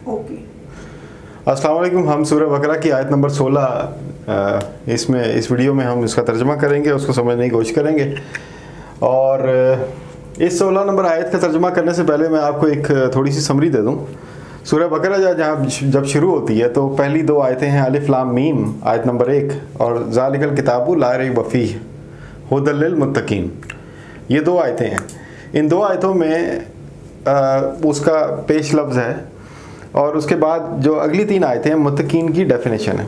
Okay. अस्सलाम वालेकुम। हम सूरह बकरा की आयत नंबर 16 इसमें इस वीडियो में हम इसका तर्जुमा करेंगे, उसको समझने की कोशिश करेंगे। और इस 16 नंबर आयत का तर्जुमा करने से पहले मैं आपको एक थोड़ी सी समरी दे दूं। सूरह बकरा जब शुरू होती है तो पहली दो आयतें हैं अलिफ लाम मीम आयत नंबर 1 और ज़ालिकल किताबु ला रैब फ़ीह हुदल लिल मुत्तकीन। ये दो आयतें हैं। इन दो आयतों में उसका पेश लफ्ज़ है और उसके बाद जो अगली तीन आयतें हैं मुत्तकीन की डेफिनेशन है।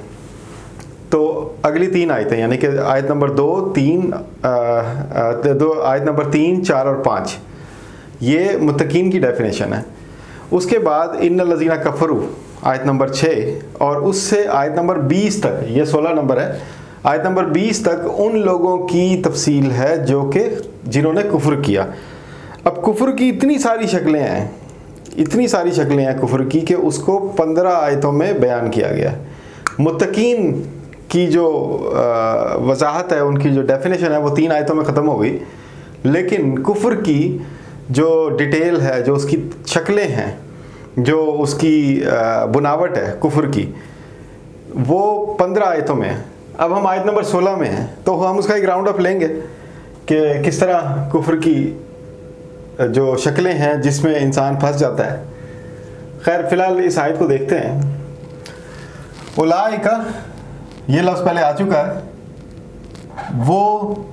तो अगली तीन आयतें यानी कि आयत नंबर 2, 3, आयत नंबर 3, 4 और 5 ये मुत्तकीन की डेफिनेशन है। उसके बाद इन्नल लज़ीना कफ़रू आयत नंबर 6 और उससे आयत नंबर 20 तक, ये 16 नंबर है, आयत नंबर 20 तक उन लोगों की तफसील है जो कि जिन्होंने कुफ्र किया। अब कुफ्र की इतनी सारी शक्लें हैं कुफ्र की कि उसको 15 आयतों में बयान किया गया। मुत्तकीन की जो वजाहत है, उनकी जो डेफिनेशन है वो 3 आयतों में ख़त्म हो गई, लेकिन कुफ्र की जो डिटेल है, जो उसकी शक्लें हैं, जो उसकी बुनावट है कुफ्र की, वो 15 आयतों में है। अब हम आयत नंबर 16 में हैं तो हम उसका एक राउंड अप लेंगे कि किस तरह कुफ्र की जो शक्लें हैं जिसमें इंसान फंस जाता है। खैर फ़िलहाल इस आयत को देखते हैं। उलाइका, ये लफ्ज़ पहले आ चुका है, वो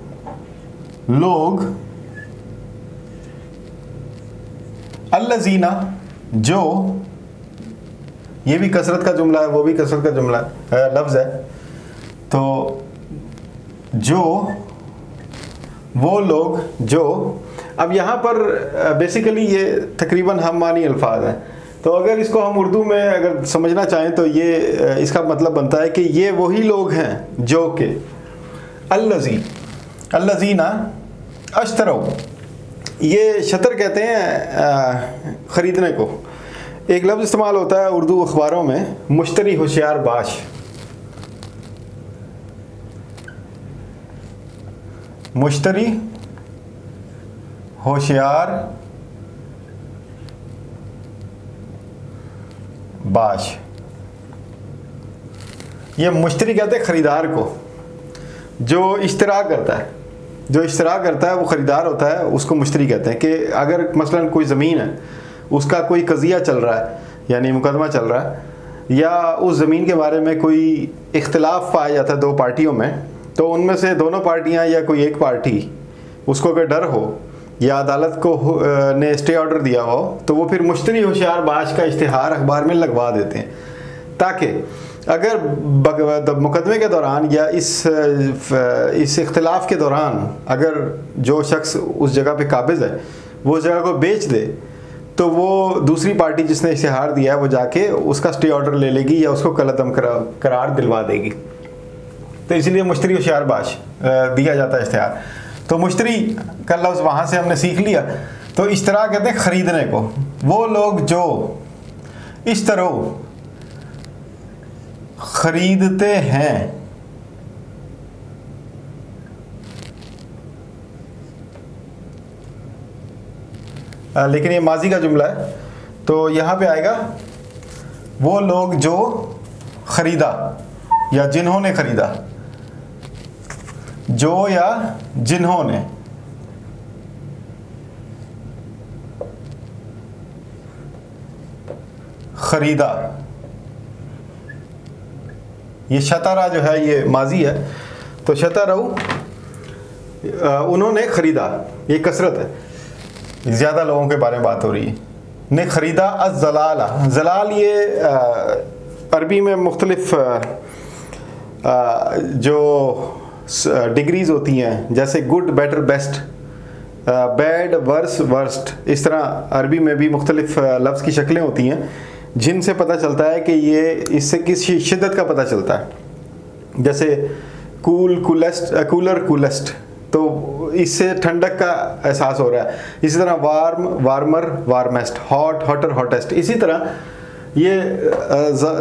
लोग, अल्लज़ीना जो, ये भी कसरत का जुमला है, वो भी कसरत का जुमला है, लफ्ज़ है। तो जो, वो लोग जो, अब यहाँ पर बेसिकली ये तकरीबन हम मानी अल्फाज हैं। तो अगर इसको हम उर्दू में अगर समझना चाहें तो ये इसका मतलब बनता है कि ये वही लोग हैं जो कि अल्लज़ीना अश्तरौ, ये शतर कहते हैं ख़रीदने को। एक लफ्ज़ इस्तेमाल होता है उर्दू अखबारों में, मुश्तरी होशियार बाश। मुश्तरी होशियार बाश, ये मुश्तरी कहते हैं ख़रीदार को, जो इश्तराक करता है। जो इश्तराक करता है वो ख़रीदार होता है, उसको मुश्तरी कहते हैं। कि अगर मसलन कोई ज़मीन है, उसका कोई कज़िया चल रहा है यानी मुकदमा चल रहा है, या उस ज़मीन के बारे में कोई इख्तिलाफ़ पाया जाता है दो पार्टियों में, तो उनमें से दोनों पार्टियां या कोई एक पार्टी, उसको अगर डर हो या अदालत को ने स्टे ऑर्डर दिया हो, तो वो फिर मुश्तरी होशियार बाश का इश्तिहार अखबार में लगवा देते हैं, ताकि अगर मुकदमे के दौरान या इस इख्तिलाफ़ के दौरान अगर जो शख्स उस जगह पे काबिज़ है वो उस जगह को बेच दे, तो वो दूसरी पार्टी जिसने इश्तिहार दिया है वो जाके उसका स्टे ऑर्डर ले लेगी या उसको कलअदम करार दिलवा देगी। तो इसीलिए मुश्तरी होशियार बाश दिया जाता है इश्तिहार। तो मुश्तरी का लफ्ज़ वहाँ से हमने सीख लिया। तो इश्तरा कहते हैं ख़रीदने को। वो लोग जो इस तरह ख़रीदते हैं, लेकिन ये माजी का जुमला है तो यहाँ पे आएगा वो लोग जो ख़रीदा या जिन्होंने ख़रीदा, जो या जिन्होंने। ख़रीदा, ये शतरा जो है ये माजी है, तो शतरऊ उन्होंने ख़रीदा, ये कसरत है, ज़्यादा लोगों के बारे में बात हो रही है। ने ख़रीदा अज़्ज़लाला, ज़लाल ये अरबी में मुख्तलिफ़ जो डिग्रीज़ होती हैं, जैसे good, better, best, bad, worse, worst, इस तरह अरबी में भी मुख्तलिफ़ लफ्ज़ की शक्लें होती हैं जिनसे पता चलता है कि ये, इससे किस शिद्दत का पता चलता है। जैसे कूल, कूलेस्ट, कूलर, कूलेस्ट, तो इससे ठंडक का एहसास हो रहा है। इसी तरह warm, warmer, warmest, hot, hotter, hottest. इसी तरह ये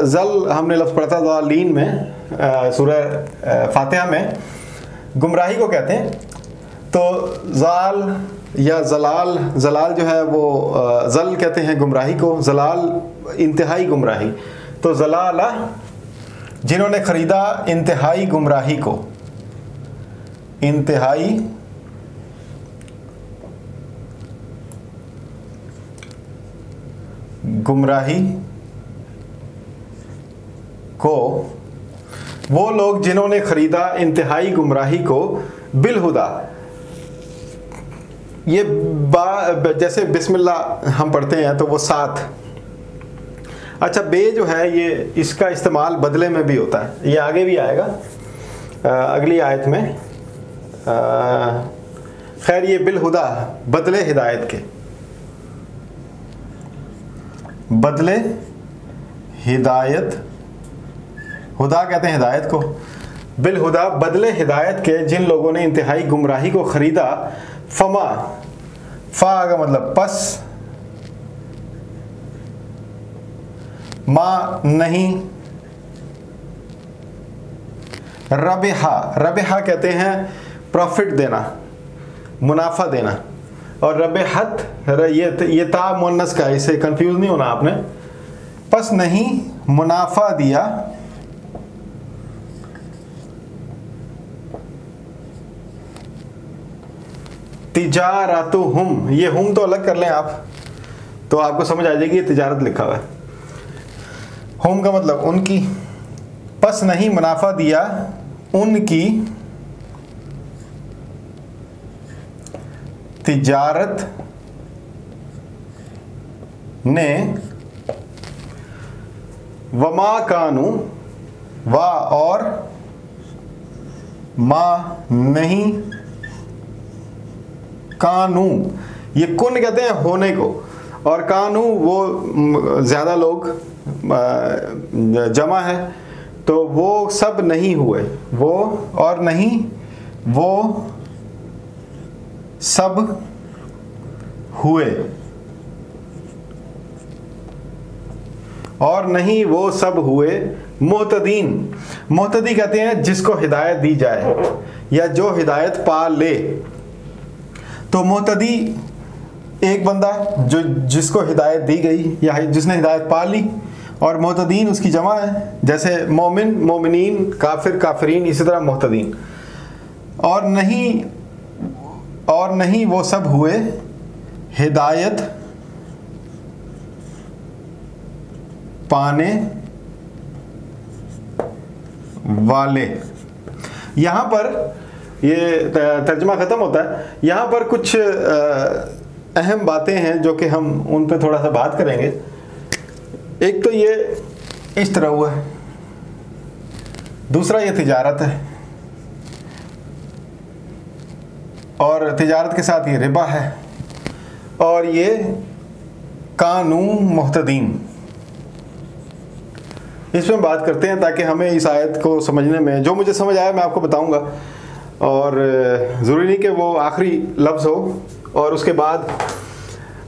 जल हमने लफ्ज़ पढ़ा था लीन में, सूरह फातिहा में, गुमराही को कहते हैं। तो जाल या जलाल, जलाल जो है वो जल कहते हैं गुमराही को, जलाल इंतहाई गुमराही। तो जलाला जिन्होंने खरीदा इंतहाई गुमराही को, इंतहाई गुमराही को, वो लोग जिन्होंने खरीदा इंतहाई गुमराही को बिलहुदा, ये जैसे बिस्मिल्लाह हम पढ़ते हैं तो वो साथ। अच्छा, बे जो है ये इसका इस्तेमाल बदले में भी होता है, ये आगे भी आएगा अगली आयत में। खैर ये बिलहुदा बदले हिदायत के, बदले हिदायत, हुदा कहते हैं हिदायत को, बिलहुदा बदले हिदायत के जिन लोगों ने इंतहाई गुमराही को खरीदा। फमा, फा का मतलब पस, मा नहीं, रबेहा, रबेहा कहते हैं प्रॉफिट देना, मुनाफा देना, और रबेहत ये ता मुन्नस का, इसे कंफ्यूज नहीं होना आपने। पस नहीं मुनाफा दिया तिजारतुहुम, ये हुम तो अलग कर लें आप तो आपको समझ आ जाएगी ये तिजारत लिखा हुआ है। हुम का मतलब उनकी, पस नहीं मुनाफा दिया उनकी तिजारत ने, वमा कानू, वा और मा नहीं, कानू ये कुन कहते हैं होने को, और कानू वो ज़्यादा लोग जमा है, तो वो सब नहीं हुए, वो और नहीं वो सब हुए, और नहीं वो सब हुए। मोहतदीन, मोहतदी कहते हैं जिसको हिदायत दी जाए या जो हिदायत पा ले। तो मोहतदी एक बंदा जो जिसको हिदायत दी गई या जिसने हिदायत पा ली, और मोहतदीन उसकी जमा है, जैसे मोमिन मोमिनीन, काफिर काफिरीन, इसी तरह मोहतदीन। और नहीं वो सब हुए हिदायत पाने वाले। यहाँ पर ये तर्जमा ख़त्म होता है, यहाँ पर कुछ अहम बातें हैं जो कि हम उन पर थोड़ा सा बात करेंगे। एक तो ये इस तरह हुआ है, दूसरा ये तिजारत है, और तिजारत के साथ ये रिबा है, और ये कानून मुहतदीन। इसमें बात करते हैं ताकि हमें इस आयत को समझने में, जो मुझे समझ आया मैं आपको बताऊंगा, और ज़रूरी नहीं कि वो आखिरी लफ्ज़ हो और उसके बाद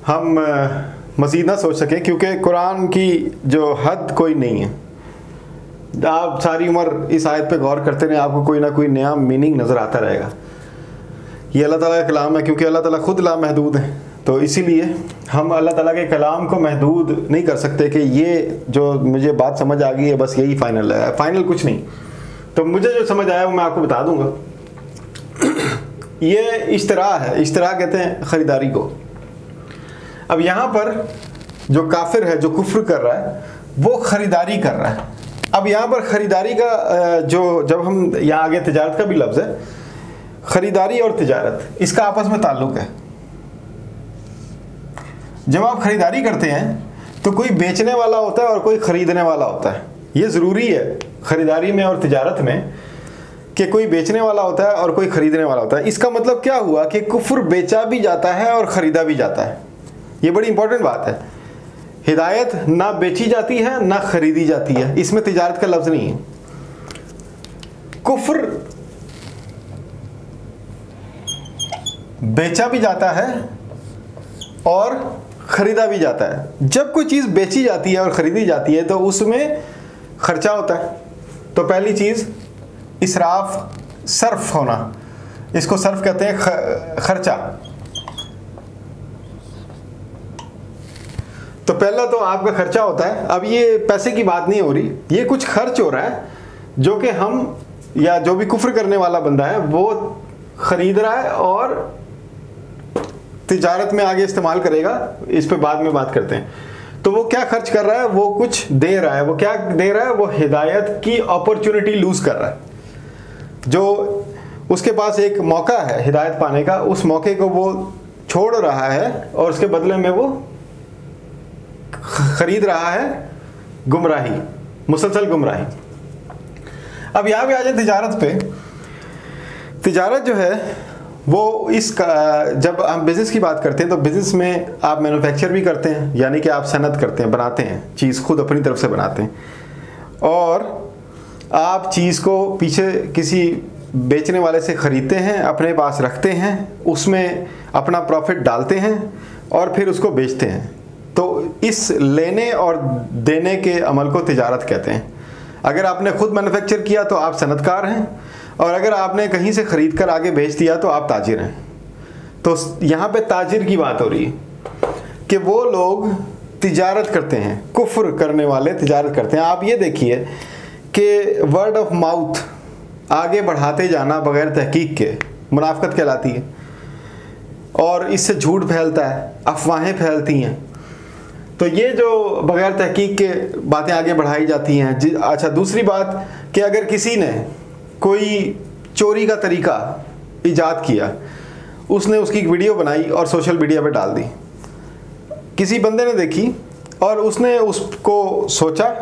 हम मज़ीद ना सोच सकें, क्योंकि कुरान की जो हद कोई नहीं है। आप सारी उम्र इस आयत पे गौर करते रहें, आपको कोई ना कोई नया मीनिंग नज़र आता रहेगा। ये अल्लाह ताला का कलाम है, क्योंकि अल्लाह ताला खुद लामहदूद है, तो इसीलिए हम अल्लाह ताला के कलाम को महदूद नहीं कर सकते कि ये जो मुझे बात समझ आ गई है बस यही फ़ाइनल है। फ़ाइनल कुछ नहीं। तो मुझे जो समझ आया वो मैं आपको बता दूंगा। ये इश्तरा है, इश्तरा कहते हैं ख़रीदारी को। अब यहाँ पर जो काफिर है, जो कुफ्र कर रहा है, वो ख़रीदारी कर रहा है। अब यहाँ पर ख़रीदारी का जो, जब हम यहाँ आगे तिजारत का भी लफ्ज़ है, ख़रीदारी और तिजारत इसका आपस में ताल्लुक़ है। जब आप ख़रीदारी करते हैं तो कोई बेचने वाला होता है और कोई ख़रीदने वाला होता है। ये ज़रूरी है ख़रीदारी में और तिजारत में कि कोई बेचने वाला होता है और कोई ख़रीदने वाला होता है। इसका मतलब क्या हुआ कि कुफ्र बेचा भी जाता है और ख़रीदा भी जाता है। ये बड़ी इंपॉर्टेंट बात है। हिदायत ना बेची जाती है ना ख़रीदी जाती है, इसमें तिजारत का लफ्ज़ नहीं है। कुफ्र बेचा भी जाता है और ख़रीदा भी जाता है। जब कोई चीज़ बेची जाती है और ख़रीदी जाती है तो उसमें ख़र्चा होता है। तो पहली चीज़ इसराफ, सर्फ होना, इसको सर्फ कहते हैं, खर्चा। तो पहला तो आपका खर्चा होता है। अब ये पैसे की बात नहीं हो रही, ये कुछ खर्च हो रहा है जो कि हम या जो भी कुफ्र करने वाला बंदा है वो खरीद रहा है और तिजारत में आगे इस्तेमाल करेगा। इस पे बाद में बात करते हैं। तो वो क्या खर्च कर रहा है, वो कुछ दे रहा है। वो क्या दे रहा है, वो हिदायत की अपॉर्चुनिटी लूज कर रहा है। जो उसके पास एक मौका है हिदायत पाने का, उस मौके को वो छोड़ रहा है और उसके बदले में वो खरीद रहा है गुमराही, मुसलसल गुमराही। अब यहाँ पे आ जाए तिजारत पे। तिजारत जो है वो जब हम बिज़नेस की बात करते हैं तो बिज़नेस में आप मैन्युफैक्चर भी करते हैं, यानी कि आप सनत करते हैं, बनाते हैं, चीज़ खुद अपनी तरफ से बनाते हैं, और आप चीज़ को पीछे किसी बेचने वाले से ख़रीदते हैं, अपने पास रखते हैं, उसमें अपना प्रॉफिट डालते हैं और फिर उसको बेचते हैं। तो इस लेने और देने के अमल को तिजारत कहते हैं। अगर आपने खुद मैन्युफैक्चर किया तो आप सनतकार हैं, और अगर आपने कहीं से ख़रीद कर आगे बेच दिया तो आप ताजिर हैं। तो यहाँ पे ताजिर की बात हो रही है कि वो लोग तिजारत करते हैं, कुफ्र करने वाले तिजारत करते हैं। आप ये देखिए कि वर्ड ऑफ माउथ, आगे बढ़ाते जाना बग़ैर तहकीक के, मुनाफ़कत कहलाती है, और इससे झूठ फैलता है, अफवाहें फैलती हैं। तो ये जो बग़ैर तहकीक के बातें आगे बढ़ाई जाती हैं। अच्छा, दूसरी बात कि अगर किसी ने कोई चोरी का तरीका ईजाद किया, उसने उसकी एक वीडियो बनाई और सोशल मीडिया पे डाल दी, किसी बंदे ने देखी और उसने उसको सोचा,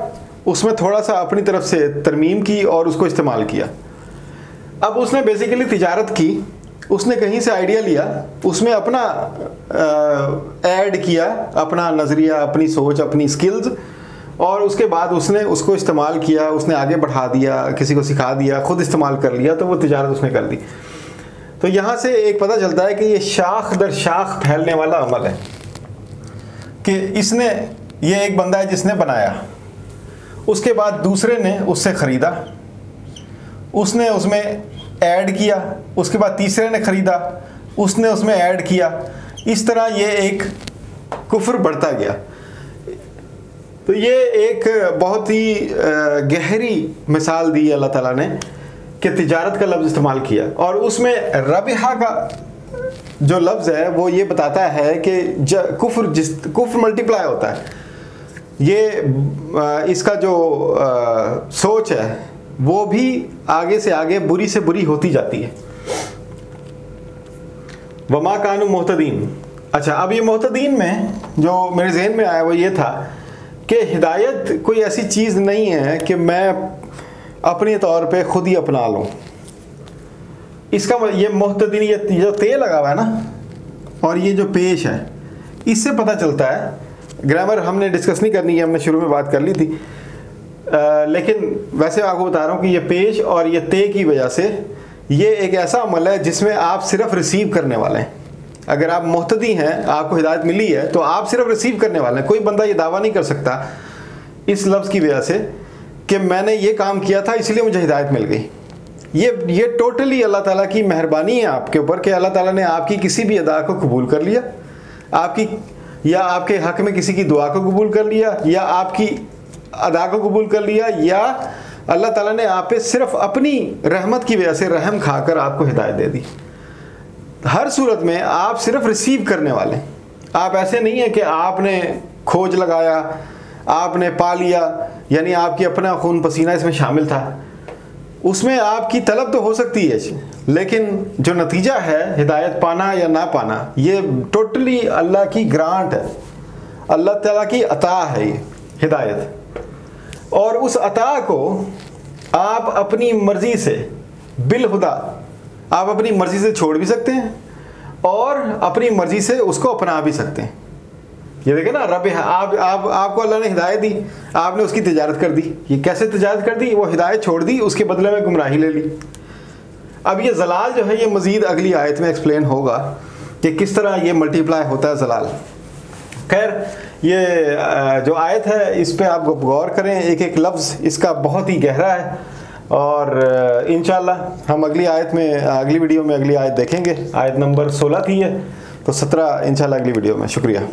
उसमें थोड़ा सा अपनी तरफ से तरमीम की और उसको इस्तेमाल किया। अब उसने बेसिकली तिजारत की, उसने कहीं से आइडिया लिया, उसमें अपना ऐड किया, अपना नज़रिया, अपनी सोच, अपनी स्किल्स, और उसके बाद उसने उसको इस्तेमाल किया, उसने आगे बढ़ा दिया, किसी को सिखा दिया, खुद इस्तेमाल कर लिया, तो वो तिजारत उसने कर दी। तो यहाँ से एक पता चलता है कि ये शाख दर शाख फैलने वाला अमल है कि इसने, ये एक बंदा है जिसने बनाया, उसके बाद दूसरे ने उससे ख़रीदा, उसने उसमें ऐड किया, उसके बाद तीसरे ने ख़रीदा, उसने उसमें ऐड किया। इस तरह ये एक कुफ्र बढ़ता गया। तो ये एक बहुत ही गहरी मिसाल दी अल्लाह ताला ने कि तिजारत का लफ्ज़ इस्तेमाल किया, और उसमें रबिहा का जो लफ्ज़ है वो ये बताता है कि कुफ्र मल्टीप्लाई होता है। ये इसका जो सोच है वो भी आगे से आगे, बुरी से बुरी होती जाती है। वमा कानू मोहतदीन। अच्छा, अब ये मोहतदीन में जो मेरे जहन में आया वो ये था कि हिदायत कोई ऐसी चीज़ नहीं है कि मैं अपने तौर पे खुद ही अपना लूँ। इसका ये मोहतदीन, ये जो ते लगा हुआ है ना, और ये जो पेश है, इससे पता चलता है, ग्रामर हमने डिस्कस नहीं करनी है, हमने शुरू में बात कर ली थी, लेकिन वैसे आपको बता रहा हूँ कि ये पेश और ये ते की वजह से ये एक ऐसा अमल है जिसमें आप सिर्फ रिसीव करने वाले हैं। अगर आप मुहतदी हैं, आपको हिदायत मिली है, तो आप सिर्फ रिसीव करने वाले हैं। कोई बंदा ये दावा नहीं कर सकता इस लफ्ज़ की वजह से कि मैंने ये काम किया था इसलिए मुझे हिदायत मिल गई। ये टोटली अल्लाह ताला की मेहरबानी है आपके ऊपर कि अल्लाह ताला ने आपकी किसी भी अदा को कबूल कर लिया, आपकी या आपके हक़ में किसी की दुआ को कबूल कर लिया, या आपकी अदा को कबूल कर लिया, या अल्लाह ताला ने आप पे सिर्फ अपनी रहमत की वजह से रहम खाकर आपको हिदायत दे दी। हर सूरत में आप सिर्फ रिसीव करने वाले। आप ऐसे नहीं है कि आपने खोज लगाया, आपने पा लिया, यानी आपकी अपना खून पसीना इसमें शामिल था। उसमें आपकी तलब तो हो सकती है, लेकिन जो नतीजा है हिदायत पाना या ना पाना, ये टोटली अल्लाह की ग्रांट है, अल्लाह ताला की अता है ये हिदायत। और उस अता को आप अपनी मर्ज़ी से बिलहुदा, आप अपनी मर्ज़ी से छोड़ भी सकते हैं और अपनी मर्ज़ी से उसको अपना भी सकते हैं। ये देखें ना, रब आपको अल्लाह ने हिदायत दी, आपने उसकी तिजारत कर दी। ये कैसे तिजारत कर दी? वो हिदायत छोड़ दी, उसके बदले में गुमराही ले ली। अब ये जलाल जो है ये मज़ीद अगली आयत में एक्सप्लेन होगा कि किस तरह ये मल्टीप्लाई होता है जलाल। खैर, ये जो आयत है इस पे आप गौर करें, एक एक लफ्ज़ इसका बहुत ही गहरा है, और इंशाअल्लाह हम अगली आयत में, अगली वीडियो में अगली आयत देखेंगे। आयत नंबर 16 थी है, तो 17 इंशाअल्लाह अगली वीडियो में। शुक्रिया।